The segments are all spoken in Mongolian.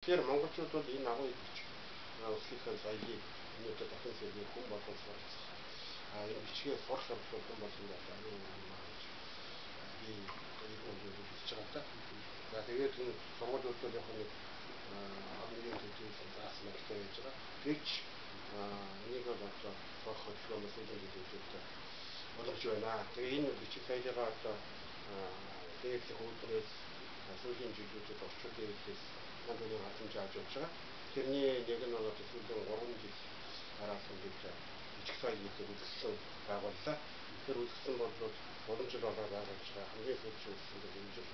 Тэгэхээр монголчууд бол энэ агуу идэж өсгийнхээ соёлыг өнөөдөр дахин сэргийлэх хүн боломжтой. Энэ бичгээ сурах шаардлага хүн болгонд аюул гэж би энэ үгээр хэлж байгаа та. За тэгээд энэ сургуулиудад яг нэг хамгийн төлөвлөсөн заасан мэтлээ байж байгаа. Гэвч энийг бол одоо сурах хөдөлгөөнөөс илүүтэй боломж байна. Тэгээ энэ бичиг соёлыгаа одоо дээдлэх үүднээс сүүлийн жилүүдэд орчуулгын хэлээс хамгийн хатамж авч явж байгаа. Тэрний нэг нь одоо сүүлийн 3 жил араас нь бичиг соёл гэдэг үзэсгэлэн байгууллаа. Тэр үзэсгэлэн бол олон жил болоод байгуулж байгаа. Хамгийн сүүлийн үзэсгэлэн энэ жил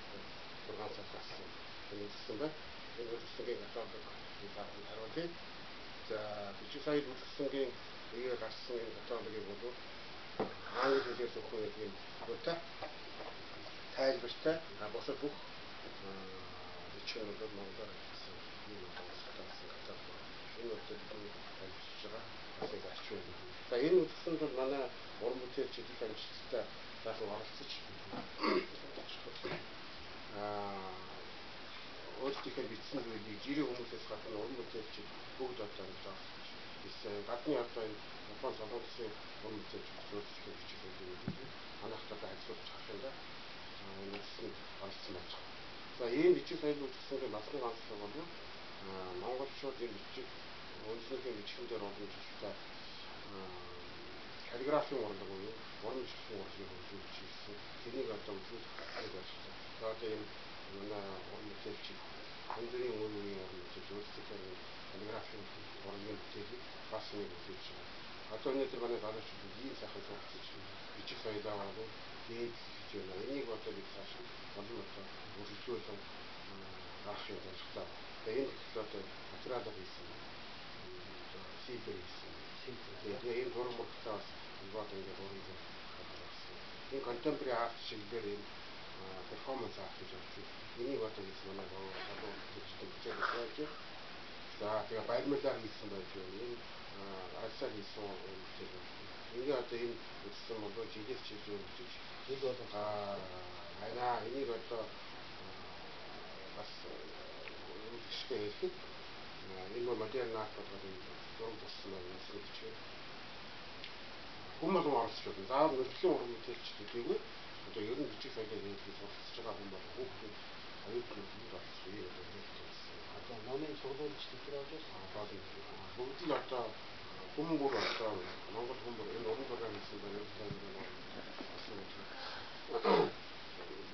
6 сар гарсан. Энэ үзэсгэлэн байна. Энэ үзэсгэлэнгийн каталог харуулъя. За бичиг соёл үзэсгэлэнгийн үеэр гарсан энэ каталогийг бол англи хэлээр зөвхөн нэг юм үүтэй тайлбартай босод бүх бичгүүнүүд монголоор хэлсэн юм онцлогдсон каталог. Энэ үедээ бидний ажиллаж байгаа асыг арчив. За энэ үзэсгэлэнд бол манай уран бүтээлч их амжилттай заахан оролцож өөрсдийнхөө бичсэн зүйлийг жирийн хүмүүсээс гадна уран бүтээлчид бүгд одоо оролцож хэлсэн. Гадны одоо энэ Япон солонгосын уран бүтээлчид өөрсдийнхөө бичиг зүйлийг манайхад одоо ажиллаж харахад энэ үзэсгэлэнд оролцсон байж байгаа. За ийм бичиг соёл үзэсгэлэнгийн бас нэг онцлог бол монголчууд энэ бичиг өөрсдийнхөө бичгэн дээр уламжлалтай каллиграфийн урлаг буюу уран бичгийн урлагийг хөгжүүлж ирсэн. Тэрнийг одоо үзүүлэх хэрэгтэй болж байна. За одоо энэ манай уран бүтээлчид хандрын өөрийн уран бүтээлч өөрсдийнхөө каллиграфийн урлагийн бүтээлийг бас нэг үзүүлж байгаа. Одоо өнөөдөр манай залуучууд ийм сайхан суралцж бичиг соёлоо болов дээдлэж байна. Энийг одоо бид цааш олон одоо өргөжлүүлэн гарах юм ажиллагаа. Тэгээ энэ хэсэг одоо материалаар хийсэн. Сийдэр хийсэн. Тэгээ энэ зураг мөрөлтөө бас бод ингээд өөрөөр хэлбэл энэ contemporary art чиглэлээр энэ перформанс арт гэж байна. Энийг одоо хийсэн манай залуу бичдэг байж. За тэгээ баярмалаар хийсэн байж байна. Энэ альсаар хийсэн үйл ингээ одоо энэ үзсэн бол жилээс жилд өргөжж нэг бол энийг одоо бас үзэсгэлэнтэй хэлэхэд энэ модерн арт болгоод энэ зураг болсон байна гэж хэлж хүмүүс оролцож байна. Заавал мөрөдлийн уран бүтээлчд үгүй. Одоо ер нь бичиг соёлыг хэлж суралцж байгаа хүмүүс бол хүүхдүүд аюулгүй оролцож ийм одоо хэлсэн. Одоо номын сургуульч тэтэр авч бүгд л одоо хүмүүс бүр одоо Монгол хүмүүс энэ уран зураг хийсэн баримттай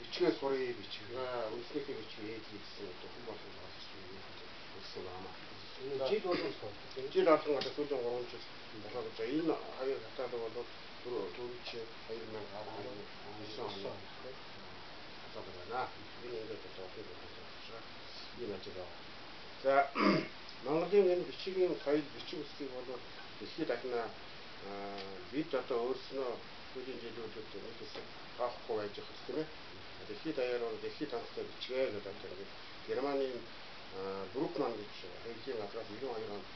бичгээ сурыг бичгээ үндэснийхээ бичгээ хийсэн одоо хүмүүс болгон оролцож байсан байна. Жил болгон жил болгон одоо сүүлийн 3 жил болоод энэ хоёр каталог бол түрүүч 2019 он каталог байна. Энэ ингээд одоо ийм ажил байна. За Монголын энэ бичгийн соёл бичиг үсгийг бол дэлхийд дахина бид одоо өөрснөө сүүлийн жилүүдэд нэг хэсэг таахгүй байж байгаа юм тийм ээ. Дэлхийд даяар бол дэлхийд хангалттай бичгээ гэдэг одоо ингээд Германы Брукман гэж хэвлэлийн газраас 92 онд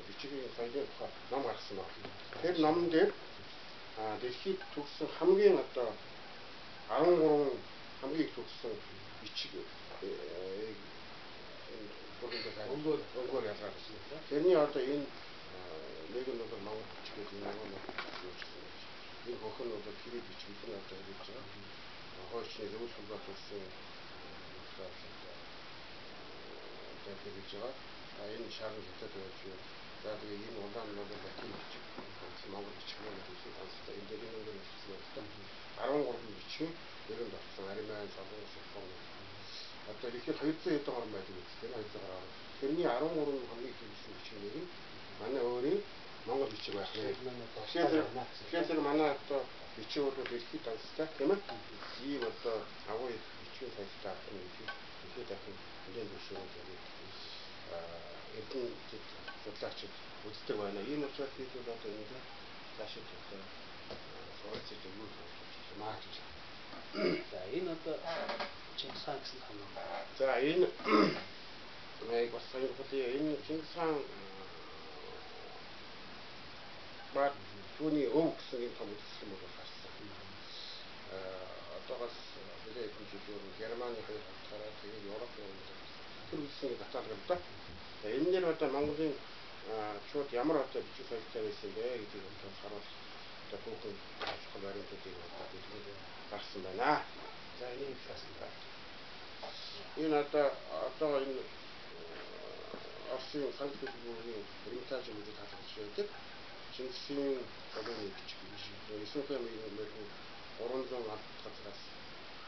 бичгийн соёлын тухай ном гаргасан байна. Тэр номон дээр дэлхийд төгссөн хамгийн одоо 13 хамгийн төгссөн бичиг өнгөөр ялгарсан. Тэрний одоо энэ нэг нь бол Монгол бичгээд энэ нэг нь энэ хөхөн бол кирилл бичиг нь одоо хийж байгаа. Хойчны зөвлөх хурдаас болсон гэж байгаа. Энэ шарын хятад байж байна. За тэгээ энэ улаан нь бол латин бичиг. Монгол бичиг нь хэлхий танстай. Энэ дээр нэг нь хэлсэн байна. 13 бичиг нэрэнд орсон. Ариман, Солонгос, Япон. Одоо ихээр 200 хэдэн орн байдаг үстэй 200 гаруй. Тэрний 13 хамгийн хэрэгсэн бичгнэр нь манай өөрийн монгол бичиг байх нэ. Тэгэхээр манай одоо бичиг бол дэлхийд танстай тийм ээ. Ийм одоо агуу их бичгийн соёлтой авах нь дэлхийд дахин нэлээд зөвшөөрөл өгөх. Эдгээр судлаачид үздэг байна. Ийм учраас бид бол одоо энэ цаашид одоо суралцж өгөх маа гэж. За энэ одоо Чингис хаан гэсэн санаа. За энэ бас сайн хөтөлбөр энэ Чингис хаан баг түүний өв гэсэн энэ том үзэсгэлэн бол гарсан. Одоогоос нэлээд хэдэн жилээр Германы хоёр хавтараа тэгээд Европын тэр үлдсэн баталгаа л да. Энэ дээр одоо Монголын шууд ямар одоо бичиг соёлтой байсан бэ гэдгийг одоо харуулах одоо бүхэн чухал баримтуудыг одоо бид гаргасан байна. За энийг хаасан байна. Энэ одоо энэ Оросын санкт петербургийн Эрмитаж музейд хадгалж байдаг Чингисийн колони бичиг гэж. Есүнхэй мөргөө 300 алт газраас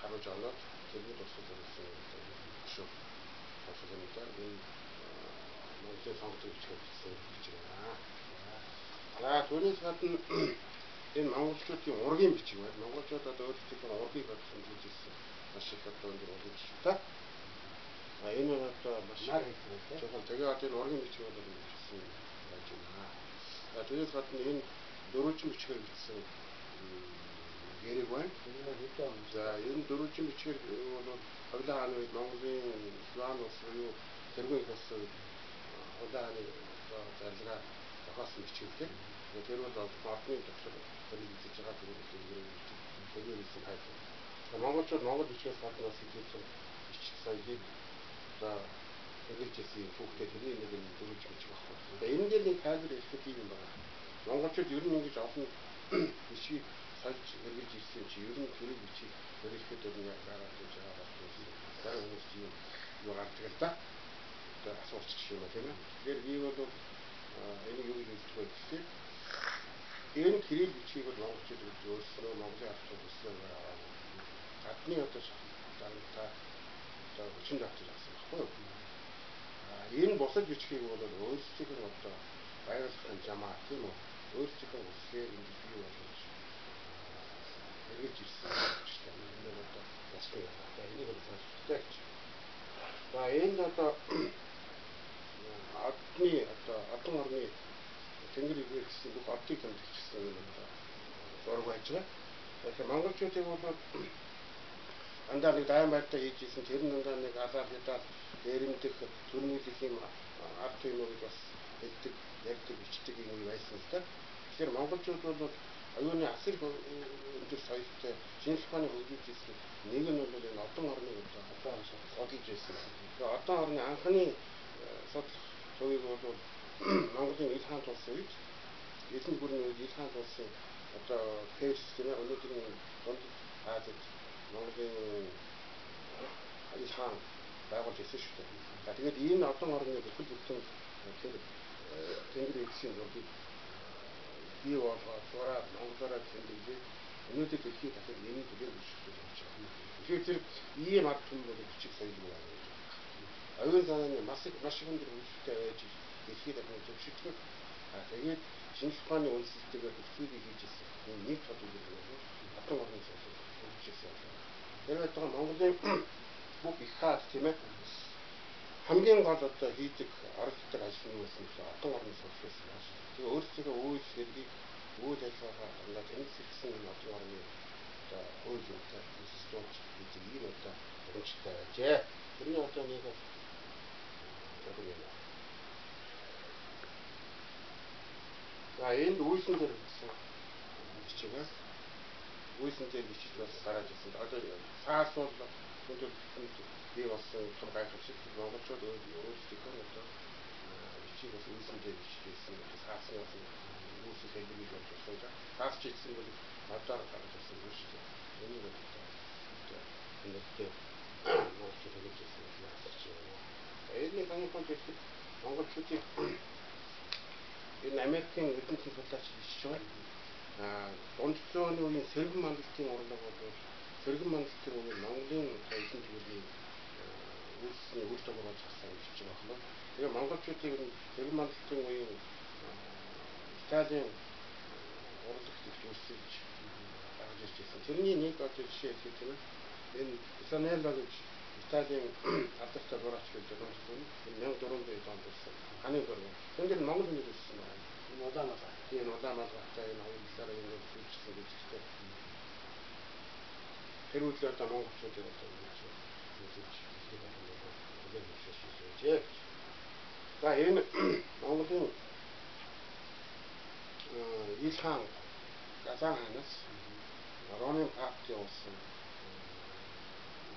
харуулж аваад тэрний тусгал зориулсан шүү. Тусгалтай энэ Монголын сонгогдсон бичгээр бичсэн бичиг байна. За түүнээс гадна энэ монголчуудын ургийн бичиг байна. Монголчууд одоо өөрсдийнхөө ургийг хэмжиж ирсэн маш их одоо энэ ургийн бичигтэй. Энэ нь одоо маш чухал. Тэгээ одоо энэ ургийн бичиг бол бичсэн байж байна. За түүнээс гадна энэ дөрвөлжин бичгээр бичсэн гэрэг байна. За энэ дөрвөлжин бичгээр бол Хойлоо хааны үед Монголын Иван улс буюу тэргүй их улс үед Хойлоо хааны зарилгаа зохиосон бичиг тийм. Тэр бол ордны тогтол хэрэгжиж байгаа тэргүй хэлсэн хайд. Монголчууд монгол бичгээс гадна бас хэлсэн бичиг соёлыг одоо хэрэгжүүлсэн түүхтэй тэрний нэг нь дөрвөлжин бичиг багхгүй. Тэгээ энэ дээр нэг тайлбар хэлэхэд юм байна. Монголчууд ер нь ингэж олон бичгийг сольж хэрэгж ирсэн чи ер нь тэр бичгийг хэрэглэхэд ер нь гараад ирж байгаа болсон. Зарим хүмүүс тийм юу гардаг л да. Одоо асуулч юм аа тийм ээ. Тэгэхээр би бол энийг юу гэж үздэг вэ гэхээр энэ кирилл бичгийг бол монголчууд өөрсдөө Монголын ард түмнээс аваад гадны одоо дарамтаа одоо хүчин давтаж авсан байхгүй юу? Энэ бусад бичгийг бол өөрсдийнх нь одоо байгууллагын жамаа тийм үү? Өөрсдийнхөө үсгээр ингэж бий болгож хэрэгж ирсэн бичтэй. Энэ бол одоо ясны одоо энийг бол сонсохтой гэж. За энэ одоо одон орны тэнгэр игээр гэсэн бүх одыг тэмдэглэсэн юм одоо зураг байж байгаа. Тэгэхээр монголчуудыг бол андаа нэг дайм байртаа хийж исэн тэр нь андаа нэг алаар хятад дээрэмдэх төрмүүлэх юм ард түмнийг бас хэлдэг, ярьдаг, бичдэг юм байсан л да. Тэгэхээр монголчууд бол оюуны асар өндөр соёлтой Чингис хааны хөгжиж ирсэн нэг нь бол энэ одон орны одоо судалж байсан. Тэгээ одон орны анхны судлах төвийг бол Монголын Ил хаан тулсан үед эзэн гүрний үед Ил хаан тулсан одоо Перс тийм ээ өнөөдрийн Дунд Азид Монголын Ил хаан байгуулж ирсэн шүү дээ. За тэгээд энэ одон орны бүхэл бүтэн тэр тэнгэр эцсийн зургийг бий болгоод зураад монголоор тэмдэглээд өнөөдөр дэлхийд дахин энэ түгээр бичиж болж байгаа. Тэгэхээр тэр ийм ард түмэн бол бичиг соёл байна гэж байна. Оюун санааны маш их өндөр хөгжилтэй байж дэлхийд дахин төвшөлтөд тэгээд Чингис хааны үндэслэлтэйгээр бүхнийг хийж ирсэн. Энэ нэг тод үг бол одон орны соёл хөгжижсэн. Тэр байтугай Монголын бүх их хаад тийм ээ хамгийн гол одоо хийдэг оролцдог ажил нь байсан л одон орны соёл байсан байна. Тэгээ өөрсдөө үйл хэргийг үйл ажиллагаа дандаа тэмцэлсэн одон орны одоо үйл юмтай стуурч хийдэг ийм одоо хэмжтэй байжээ. Тэрний одоо нэг за энд үйлсэн дээр бичсэн бичигээс үйлсэн дээр бичиж бас гараад ирсэн. Одоо саас бол өндөр бий болсон том гайхалшиг монголчууд өөрсдийнхөө одоо бичиг бас үйлсэн дээр бичиж байсан. Саасны бас үйлсэн хэлбэрийг болж байна. Саас ч ийдсэн бол одоор гарч ирсэн юм шүү дээ. Энийг бол энэтэй монголчууд хэлж ирсэн юм байна. Эдний санхүүнд хэлэхэд монголчуудыг энэ Америкийн эрдэмтэн судлаач бичиж байгаа. Дунд зууны үеийн сэргэн мандалтын урлаг бол сэргэн мандалтын үеийн Монголын эзэн төрийн үйлсний үр дагавар болж авсан гэж бичиж байгаа юм. Тэгээ монголчуудыг сэргэн мандалтын үеийн Италийн урлаг гэж үүсгэж гаргаж ирж байсан. Тэрний нэг одоо жишээ хэлэх тийм ээ. Энэ Санелло гэж Италийн алдартай зураач гэдэг нь 1400 онд болсон. Ханы зураг. Тэнд Монгол хүн ирсэн байна. Улаанбаатар. Тийм Улаанбаатар энэ хоёр талаараа юм хэлчихсэн гэж байна. Тэр үеэр одоо монголчуудыг одоо үзэж хэлээд за энэ Монголын Ил хаан Газан хаанаас Ромын папт явуулсан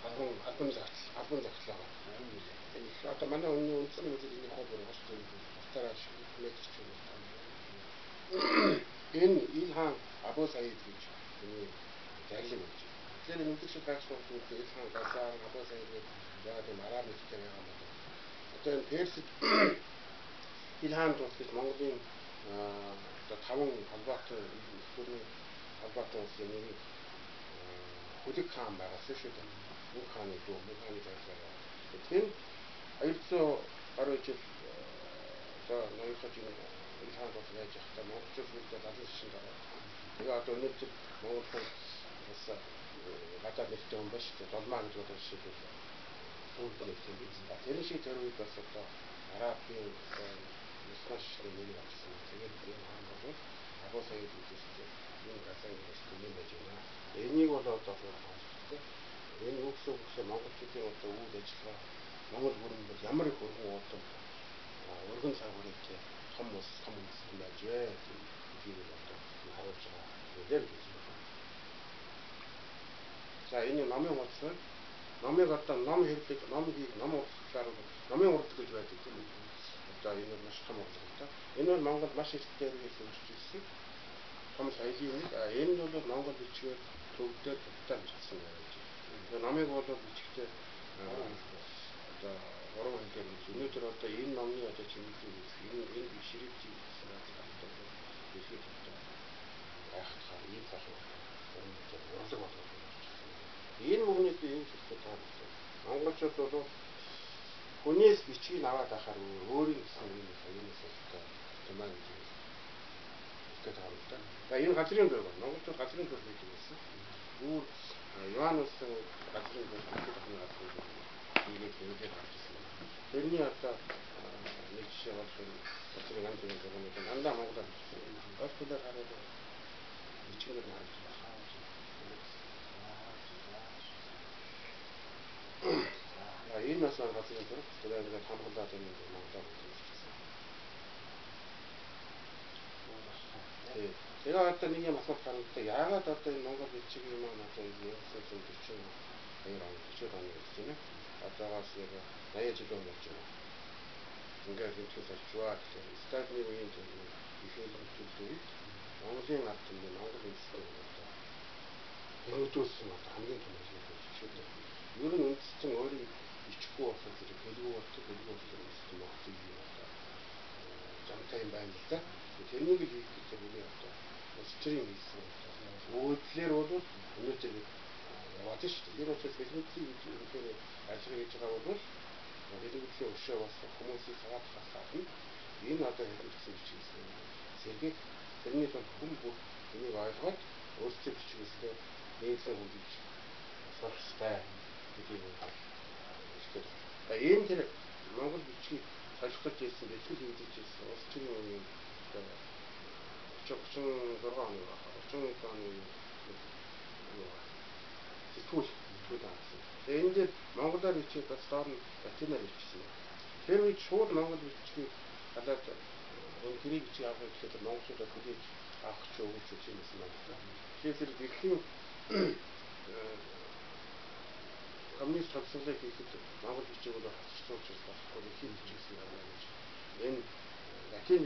албан загтлаа. Энэ одоо манай үндсэн үзэл энэ хобор бас батараа метр ч юм уу. Энэ Илхан Абу Саид гэж миний зарлиг болж байна. Тэгэхээр энэ үндсэн гайхшгүй зүйл Илхан Газар Абу Саид яагаад юм араб мэдтэй байгаа юм бол одоо энэ Персид Илхан тус гэж Монголын одоо 5 холбоотой ихтөрний холбоотой улсын нэг Хүлэг хаан байгаас шүү дээ. Мөнх хааны дүү, Мөнх хааны зайлшгүй. Тэгэхээр 200 гаруй жил одоо ноёнхож энэ Илхан тус яаж явахдаа монголчууд нэгдээ лалын шишинд ороод тэгээ одоо өнөөдөр Монгол хүн бас гадаад нэртэй хүн байна шүү дээ. Долмаа гэж одоо жишээлбэл түүнд нэртэй биз. Тэр шиг тэр үед бас одоо арабын Мусмаш нэг авсан. Тэгээд энэ хаан бол Абу Саид үзсэн. Энэ газар гэж юм байж байна. Энийг бол одоо энэ үгсөө монголчуудын одоо үйл ажиллагаа Монгол бүрэн бол ямар их өргөн уудам өргөн цагаартай том үндэстэн байж вэ гэдгийг одоо харуулж байгаа нэлээд гэж байна. За энэ номын утас номыг одоо ном хэвлэж ном урдчлаар номын урд гэж байдаг тийм үү? Одоо энэ маш том урдтай. Энэ бол Монгол маш их дээрээс үүсэж ирсэн. Том соёлын нэг энэ бол Монгол бичгээр төгдөө тутаар бичсэн байна. Номыг бол бичгтээ одоо 3 хэлээр гэж. Өнөөдөр одоо энэ номны одоо чимэглэл энэ ширхэг гэсэн одоо дэлхийд одоо айхтаа ийм цаашаа урлаг болгож байна. Энэ мөгнөд ийм шилдэг таарсан. Монголчууд бол хүнээс бичгийг аваад ахаар өөрийн гэсэн юм соёлын солиотой тэмээ гэж хэлдэг таарсан. За энэ газрын дөрөв монголчууд газрын дөрөв гэж хэлсэн. Үүр Йоаннусын газрын дөрөв гэдэг нь газрын дөрөв. Ийгээд хэлээд авчихсан. Тэрний одоо нэг жишээ бол газрын ганц нэг дөрөвнүүд дандаа монголоор бичсэн. Гол хараад бичгээр харж байгаа. Энэ бас газрын дөрөв. Тэгээд ингээд хамгаалаад энэ монголоор бичсэн. Тэгээ одоо нэг юм асуулт гардаг. Яагаад одоо энэ монгол бичиг юм аа одоо 1942 оны гэсэн юм. Одоогоос яг 80 жил болж байна. Ингээд хэлчихээс олчваа гэхээр стадны үеийн их хэлбэрүүд Монголын ард түмний Монгол үндэстэн одоо өрөөдөөсөн одоо хамгийн том ажил болж шүү дээ. Ер нь үндэстэн өөрийн бичихгүй болохоор зэрэг хэлгүй болдог үндэстэн Монголын юм одоо замтай юм байна л да. Тэрнийг л хийх гэж миний одоо улс төрийн хийсэн өөдлөр бол өнөөдөр яваад шүү дээ. Энэ учраас хэлмэдлийн үгээр ажиллаж хийж байгаа бол хэлмэдлийн өшөө бас хүмүүсийг цагаат хасаад энэ одоо хэлмэдлийн бичсэн сэргийг тэрний тул хүн бүр энийг ойлгоод өөрсдөө бичгээсээ нээлттэй хөгжиж сурахтай гэдгийг хэлдэг. Энэ тэр Монгол бичгийг солихтож ирсэн, бэлтгэл хийгдэж ирсэн улс төрийн үеийн 36 оны 31 оны сэтгүүл таасан. Энэ дээр монголоор бичээд бас доор нь латинаар бичсэн. Тэр үед шууд монгол бичгийг гадаад гэрээ бичиг авах гэхээр монголчуудад хүлээж авах ч өгч юм байна. Тэгэхээр дэлхийн коммунист тогтцоолыг хийхэд монгол бичиг бол хатчихсан учраас болохгүй хин бичсэн байна гэж. Энэ латин